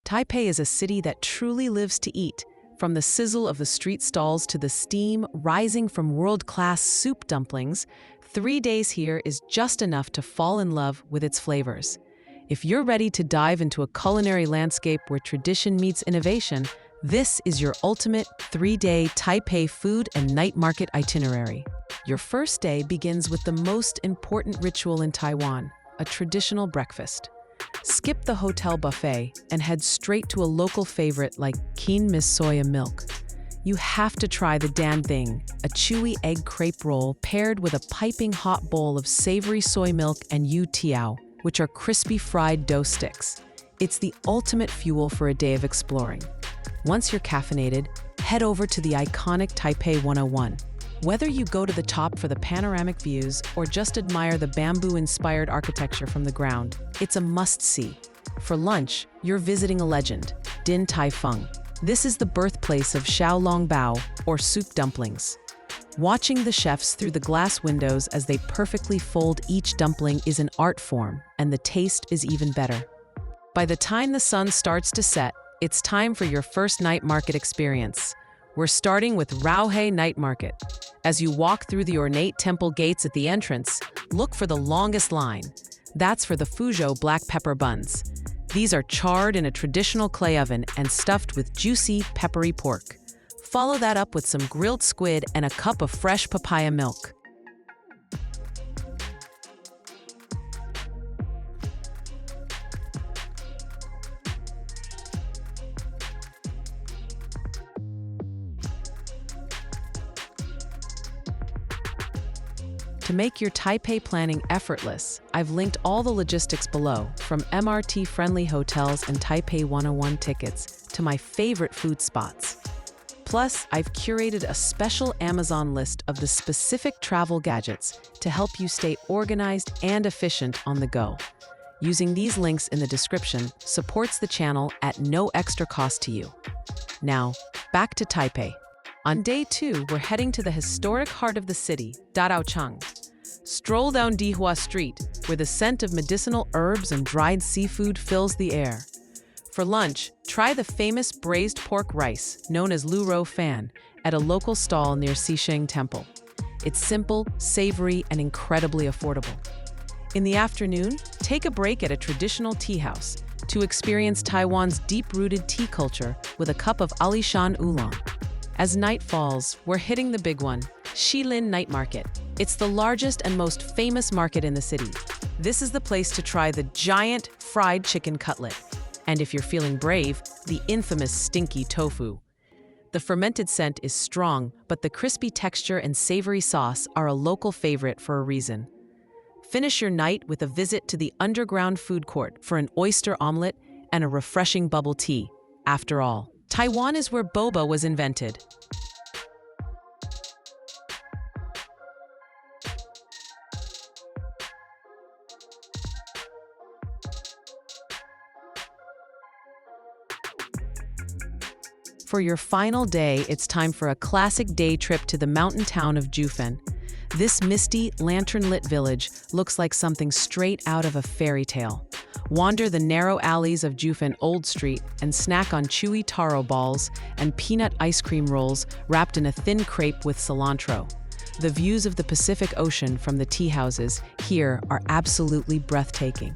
Taipei is a city that truly lives to eat, from the sizzle of the street stalls to the steam rising from world-class soup dumplings. 3 days here is just enough to fall in love with its flavors. If you're ready to dive into a culinary landscape where tradition meets innovation, this is your ultimate 3-day Taipei food and night market itinerary. Your first day begins with the most important ritual in Taiwan, a traditional breakfast. Skip the hotel buffet and head straight to a local favorite like Keen Miss Soya Milk. You have to try the Dan Thing, a chewy egg crepe roll paired with a piping hot bowl of savory soy milk and yu tiao, which are crispy fried dough sticks. It's the ultimate fuel for a day of exploring. Once you're caffeinated, head over to the iconic Taipei 101. Whether you go to the top for the panoramic views or just admire the bamboo-inspired architecture from the ground, it's a must-see. For lunch, you're visiting a legend, Din Tai Fung. This is the birthplace of xiaolongbao, or soup dumplings. Watching the chefs through the glass windows as they perfectly fold each dumpling is an art form, and the taste is even better. By the time the sun starts to set, it's time for your first night market experience. We're starting with Raohe Night Market. As you walk through the ornate temple gates at the entrance, look for the longest line. That's for the Fuzhou black pepper buns. These are charred in a traditional clay oven and stuffed with juicy, peppery pork. Follow that up with some grilled squid and a cup of fresh papaya milk. To make your Taipei planning effortless, I've linked all the logistics below, from MRT-friendly hotels and Taipei 101 tickets to my favorite food spots. Plus, I've curated a special Amazon list of the specific travel gadgets to help you stay organized and efficient on the go. Using these links in the description supports the channel at no extra cost to you. Now, back to Taipei. On day 2, we're heading to the historic heart of the city, Dadaocheng. Stroll down Dihua Street, where the scent of medicinal herbs and dried seafood fills the air. For lunch, try the famous braised pork rice, known as Lu Rou Fan, at a local stall near Shilin Temple. It's simple, savory, and incredibly affordable. In the afternoon, take a break at a traditional tea house to experience Taiwan's deep-rooted tea culture with a cup of Alishan Oolong. As night falls, we're hitting the big one, Shilin Night Market. It's the largest and most famous market in the city. This is the place to try the giant fried chicken cutlet. And if you're feeling brave, the infamous stinky tofu. The fermented scent is strong, but the crispy texture and savory sauce are a local favorite for a reason. Finish your night with a visit to the underground food court for an oyster omelet and a refreshing bubble tea. After all, Taiwan is where boba was invented. For your final day, it's time for a classic day trip to the mountain town of Jiufen. This misty, lantern-lit village looks like something straight out of a fairy tale. Wander the narrow alleys of Jiufen Old Street and snack on chewy taro balls and peanut ice cream rolls wrapped in a thin crepe with cilantro. The views of the Pacific Ocean from the tea houses here are absolutely breathtaking.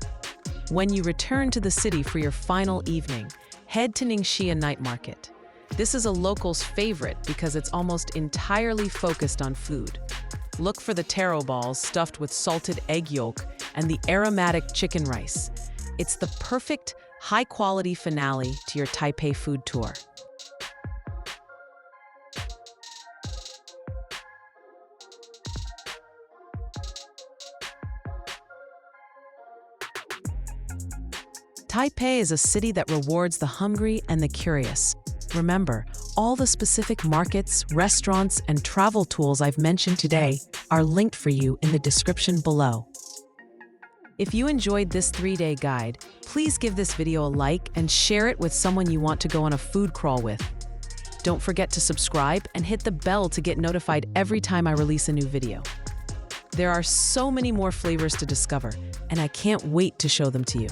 When you return to the city for your final evening, head to Ningxia Night Market. This is a local's favorite because it's almost entirely focused on food. Look for the taro balls stuffed with salted egg yolk and the aromatic chicken rice. It's the perfect, high-quality finale to your Taipei food tour. Taipei is a city that rewards the hungry and the curious. Remember, all the specific markets, restaurants, and travel tools I've mentioned today are linked for you in the description below. If you enjoyed this 3-day guide, please give this video a like and share it with someone you want to go on a food crawl with. Don't forget to subscribe and hit the bell to get notified every time I release a new video. There are so many more flavors to discover, and I can't wait to show them to you.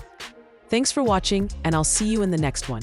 Thanks for watching, and I'll see you in the next one.